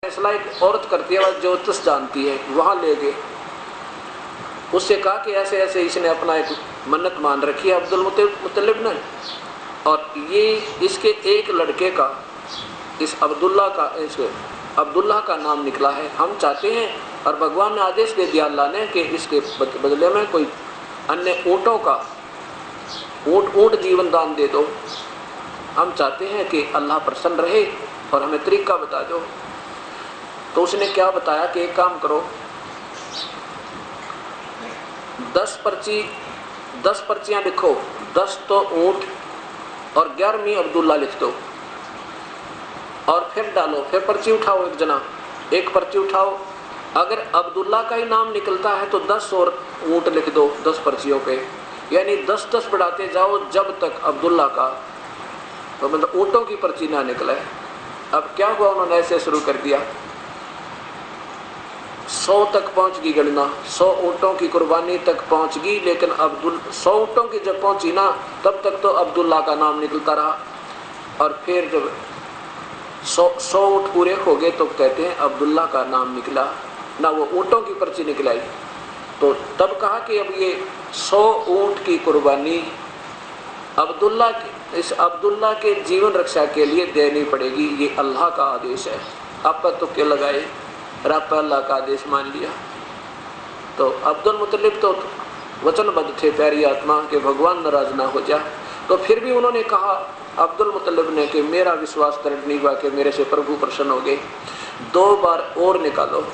फैसला एक औरत करती है, वह ज्योतिष जानती है, वहाँ ले गए। उससे कहा कि ऐसे ऐसे इसने अपना एक मन्नत मान रखी है अब्दुल मुत्तलिब ने, और ये इसके एक लड़के का, इस अब्दुल्ला का नाम निकला है। हम चाहते हैं, और भगवान ने आदेश दे दिया अल्लाह ने कि इसके बदले में कोई अन्य ऊँटों का ऊँट जीवन दान दे दो। हम चाहते हैं कि अल्लाह प्रसन्न रहे और हमें तरीका बता दो। तो उसने क्या बताया कि एक काम करो, 10 पर्चियाँ लिखो, 10 तो ऊँट और 11वीं अब्दुल्ला लिख दो, और फिर डालो, फिर पर्ची उठाओ, एक पर्ची उठाओ। अगर अब्दुल्ला का ही नाम निकलता है तो 10 और ऊँट लिख दो 10 पर्चियों पे, यानी 10-10 बढ़ाते जाओ जब तक अब्दुल्ला का, तो मतलब ऊँटों की पर्ची ना निकले। अब क्या हुआ, उन्होंने ऐसे शुरू कर दिया, 100 तक पहुंच गई गणना, 100 ऊँटों की कुर्बानी तक पहुंच गई। लेकिन 100 ऊँटों की जब पहुंची ना, तब तक तो अब्दुल्ला का नाम निकलता रहा। और फिर जब 100 ऊँट पूरे हो गए तो कहते हैं अब्दुल्ला का नाम निकला ना, वो ऊँटों की पर्ची निकलाई। तो तब कहा कि अब ये 100 ऊँट की कुर्बानी इस अब्दुल्ला के जीवन रक्षा के लिए देनी पड़ेगी, ये अल्लाह का आदेश है। आप पर तुक्के लगाए, रब अल्लाह का आदेश मान लिया। तो अब्दुल मुत्तलिब तो वचनबद्ध थे प्यारी आत्मा के भगवान नाराज ना हो जाए। तो फिर भी उन्होंने कहा अब्दुल मुत्तलिब ने कि मेरा विश्वास दृढ़ नहीं हुआ कि मेरे से प्रभु प्रसन्न हो गए, 2 बार और निकालो।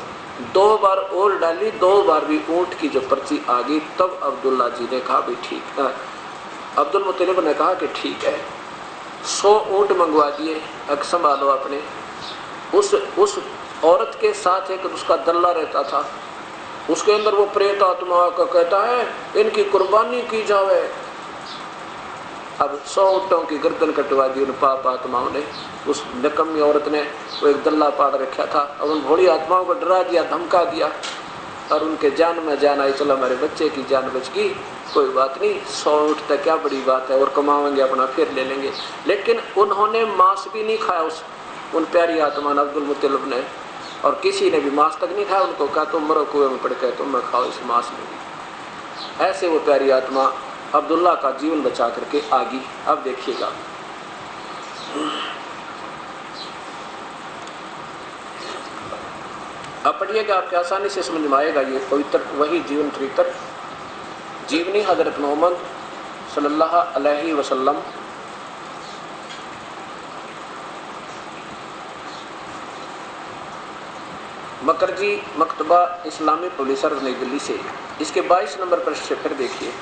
2 बार और डाली, 2 बार भी ऊँट की जो पर्ची आ गई। तब अब्दुल्ला जी ने कहा भी ठीक है, अब्दुल मुत्तलिब ने कहा कि ठीक है, 100 ऊँट मंगवा दिए, अब संभालो अपने। उस औरत के साथ एक उसका दल्ला रहता था, उसके अंदर वो प्रेत आत्मा का कहता है इनकी कुर्बानी की जावे। अब 100 ऊँटों की गर्दन कटवा दी उन पाप आत्माओं ने। उस निकम्मी औरत ने वो एक दल्ला पाड़ रखा था, और उन भोली आत्माओं को डरा दिया, धमका दिया, और उनके जान में जान आई। चलो हमारे बच्चे की जान बच गई, कोई बात नहीं, 100 ऊँट तक क्या बड़ी बात है, और कमाएंगे अपना फिर ले लेंगे। लेकिन उन्होंने मांस भी नहीं खाया उन प्यारी आत्मा ने, अब्दुल मुत्तलिब ने, और किसी ने भी मांस तक नहीं खाया। उनको कहा तुम मरो कुएं में पड़ के, तुम खाओ इस मांस में भी। ऐसे वो प्यारी आत्मा अब्दुल्ला का जीवन बचा करके आ गई। अब देखिएगा, अब पढ़िएगा, आपके आसानी से समझ में आएगा। ये पवित्र वही जीवन चरित्र, जीवनी हजरत मोहम्मद सल्लल्लाहु अलैहि वसल्लम। मकरजी मकतबा इस्लामी पब्लिशर नई दिल्ली से। इसके 22 नंबर पर से फिर देखिए,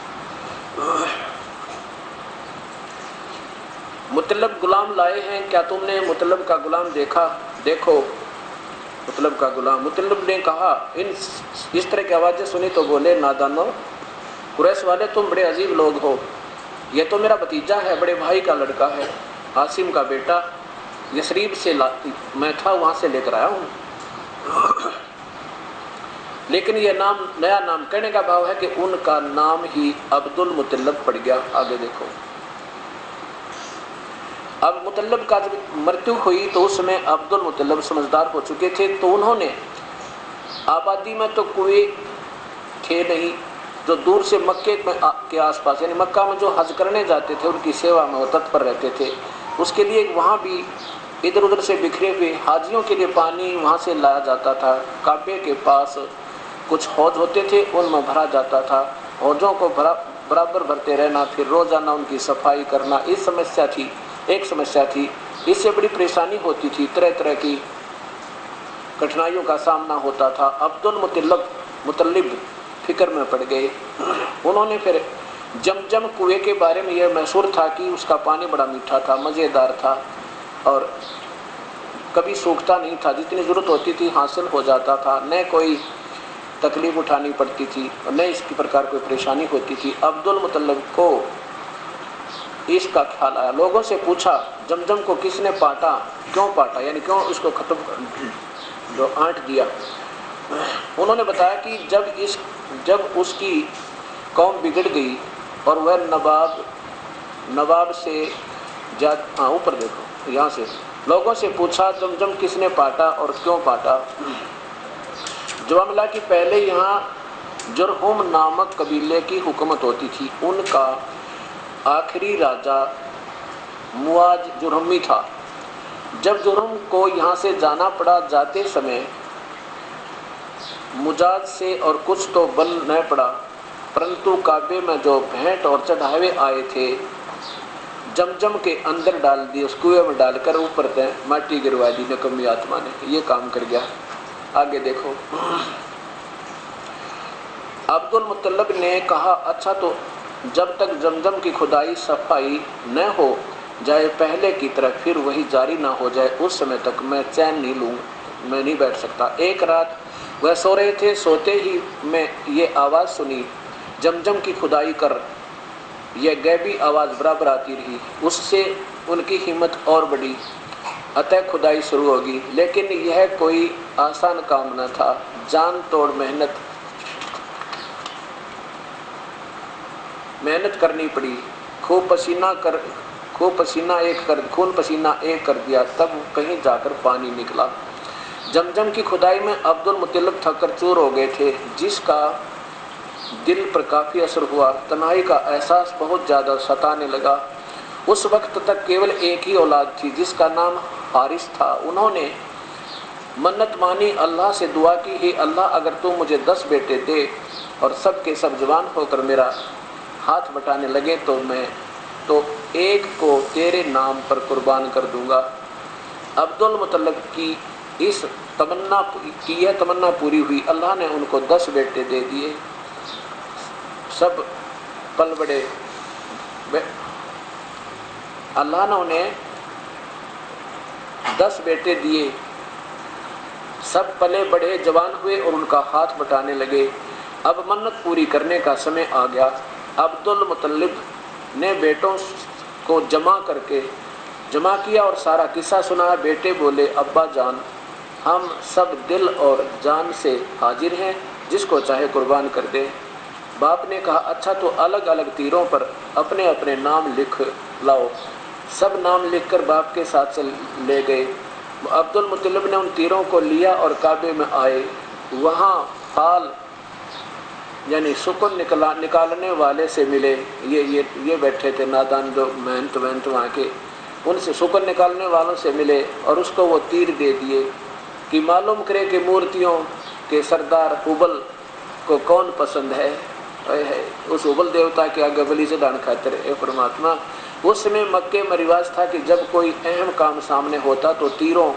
मुतल्लब गुलाम लाए हैं, क्या तुमने मुतल्लब का गुलाम देखा? देखो मुतल्लब का गुलाम। मुतल्लब ने कहा, इस तरह की आवाज़ें सुनी तो बोले, नादानो, कुरैश वाले तुम बड़े अजीब लोग हो। ये तो मेरा भतीजा है, बड़े भाई का लड़का है, आसिम का बेटा, यसरीब से मैं था वहाँ से लेकर आया हूँ। लेकिन ये नाम, नया नाम कहने का भाव है कि उनका नाम ही अब्दुल मुतल्लब पड़ गया। आगे देखो, अब मुतल्लब का जब मृत्यु हुई तो उसमें अब्दुल मुतल्लब समझदार हो चुके थे, तो उन्होंने आबादी में तो कुएं थे नहीं, जो दूर से मक्के के आसपास, यानी मक्का में जो हज करने जाते थे उनकी सेवा में वो तत्पर रहते थे। उसके लिए वहाँ भी इधर उधर से बिखरे हुए हाजियों के लिए पानी वहाँ से लाया जाता था। काबे के पास कुछ हौज होते थे, उनमें भरा जाता था। हौजों को बराबर भरते रहना, फिर रोज़ाना उनकी सफाई करना, इस समस्या थी, एक समस्या थी। इससे बड़ी परेशानी होती थी, तरह तरह की कठिनाइयों का सामना होता था। अब्दुल मुतल्लिब फिक्र में पड़ गए। उन्होंने फिर जमजम कुएं के बारे में यह मशहूर था कि उसका पानी बड़ा मीठा था, मज़ेदार था, और कभी सूखता नहीं था, जितनी ज़रूरत होती थी हासिल हो जाता था, न कोई तकलीफ उठानी पड़ती थी, न इसकी प्रकार कोई परेशानी होती थी। अब्दुल मुतल्लिब को इसका ख्याल आया, लोगों से पूछा जमजम को किसने पाटा, क्यों पाटा, यानी क्यों इसको खत्म जो आंट दिया। उन्होंने बताया कि जब उसकी कौम बिगड़ गई और वह नवाब से ऊपर देखो, यहाँ से लोगों से पूछा जमजम किसने पाटा और क्यों पाटा। जवाब मिला कि पहले यहाँ जुरहुम नामक कबीले की हुकूमत होती थी। उनका आखिरी राजा मुआज जुरहमी था। जब जुरहुम को यहाँ से जाना पड़ा, जाते समय मुजाज से और कुछ तो बल न पड़ा, परंतु काबे में जो भेंट और चढ़ावे आए थे जमजम के अंदर डाल दिए, उस कुएं में डालकर ऊपर तय माटी गिरवा दी नकम्मी आत्मा ने। ये काम कर गया। आगे देखो, अब्दुल मुत्तलिब ने कहा अच्छा तो जब तक जमजम की खुदाई सफाई न हो जाए पहले की तरह फिर वही जारी ना हो जाए, उस समय तक मैं चैन नहीं लूँगा, मैं नहीं बैठ सकता। एक रात वह सो रहे थे, सोते ही मैं ये आवाज़ सुनी, जमजम की खुदाई कर। यह गैबी आवाज़ बराबर आती रही, उससे उनकी हिम्मत और बढ़ी, अतः खुदाई शुरू होगी। लेकिन यह कोई आसान काम न था, जान तोड़ मेहनत करनी पड़ी। खून पसीना एक कर दिया, तब कहीं जाकर पानी निकला। जमजम की खुदाई में अब्दुल मुत्तलिब थककर चूर हो गए थे, जिसका दिल पर काफ़ी असर हुआ। तन्हाई का एहसास बहुत ज़्यादा सताने लगा। उस वक्त तक केवल एक ही औलाद थी जिसका नाम हारिस था। उन्होंने मन्नत मानी, अल्लाह से दुआ की, हे अल्लाह अगर तू मुझे 10 बेटे दे और सब के सब जवान होकर मेरा हाथ बटाने लगे तो मैं तो एक को तेरे नाम पर कुर्बान कर दूंगा। अब्दुल मुत्तलिब की इस तमन्ना पूरी हुई। अल्लाह ने उनको 10 बेटे दे दिए। सब पल बड़े, अल्लाह ने उन्हें 10 बेटे दिए। सब पले बड़े, जवान हुए और उनका हाथ बटाने लगे। अब मन्नत पूरी करने का समय आ गया। अब्दुल मुत्तलिब ने बेटों को जमा किया और सारा किस्सा सुनाया। बेटे बोले, अब्बा जान हम सब दिल और जान से हाजिर हैं, जिसको चाहे कुर्बान कर दे। बाप ने कहा अच्छा तो अलग अलग तीरों पर अपने अपने नाम लिख लाओ। सब नाम लिखकर बाप के साथ से ले गए। अब्दुल मुत्तलिब ने उन तीरों को लिया और काबे में आए। वहाँ फाल यानी सुकून निकालने वाले से मिले। ये बैठे थे नादान जो मेहनत वहाँ के, उनसे सुकून निकालने वालों से मिले और उसको वो तीर दे दिए कि मालूम करे कि मूर्तियों के सरदार हुबल को कौन पसंद है। उस हुबल देवता के आगे बलि चढ़ाने खातिर ए परमात्मा। उस समय मक्के में रिवाज था कि जब कोई अहम काम सामने होता तो तीरों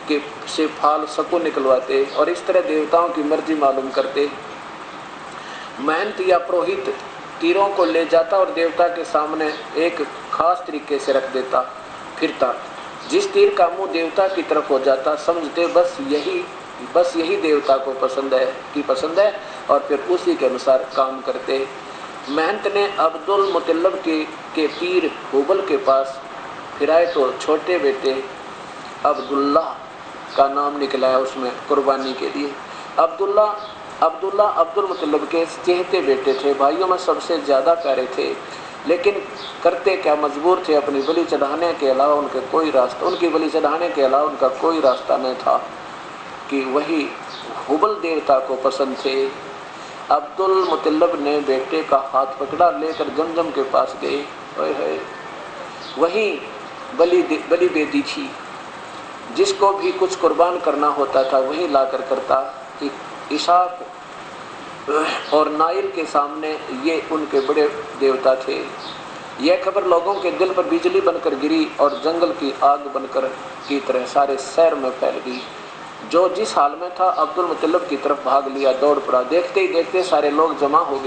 के से फाल सुकून निकलवाते और इस तरह देवताओं की मर्जी मालूम करते। महंत या पुरोहित तीरों को ले जाता और देवता के सामने एक खास तरीके से रख देता फिरता। जिस तीर का मुंह देवता की तरफ हो जाता समझते बस यही देवता को पसंद है और फिर उसी के अनुसार काम करते। महंत ने अब्दुल मुत्तलिब के तीर हुबल के पास फिराए तो छोटे बेटे अब्दुल्ला का नाम निकला है उसमें कुर्बानी के लिए। अब्दुल मुत्तलिब के चहेते बेटे थे, भाइयों में सबसे ज़्यादा प्यारे थे, लेकिन करते क्या मजबूर थे। उनकी बलि चढ़ाने के अलावा उनका कोई रास्ता नहीं था कि वही हुबल देवता को पसंद थे। अब्दुल मुत्तलिब ने बेटे का हाथ पकड़ा, लेकर जमजम के पास गए। वहीं बलि बेदी थी, जिसको भी कुछ कुर्बान करना होता था वहीं लाकर करता। इशाक और नाइल के सामने ये उनके बड़े देवता थे। यह खबर लोगों के दिल पर बिजली बनकर गिरी और जंगल की आग बनकर की तरह सारे शहर में फैल गई। जो जिस हाल में था अब्दुल मुत्तलिब की तरफ भाग लिया, दौड़ पड़ा। देखते ही देखते सारे लोग जमा हो गए।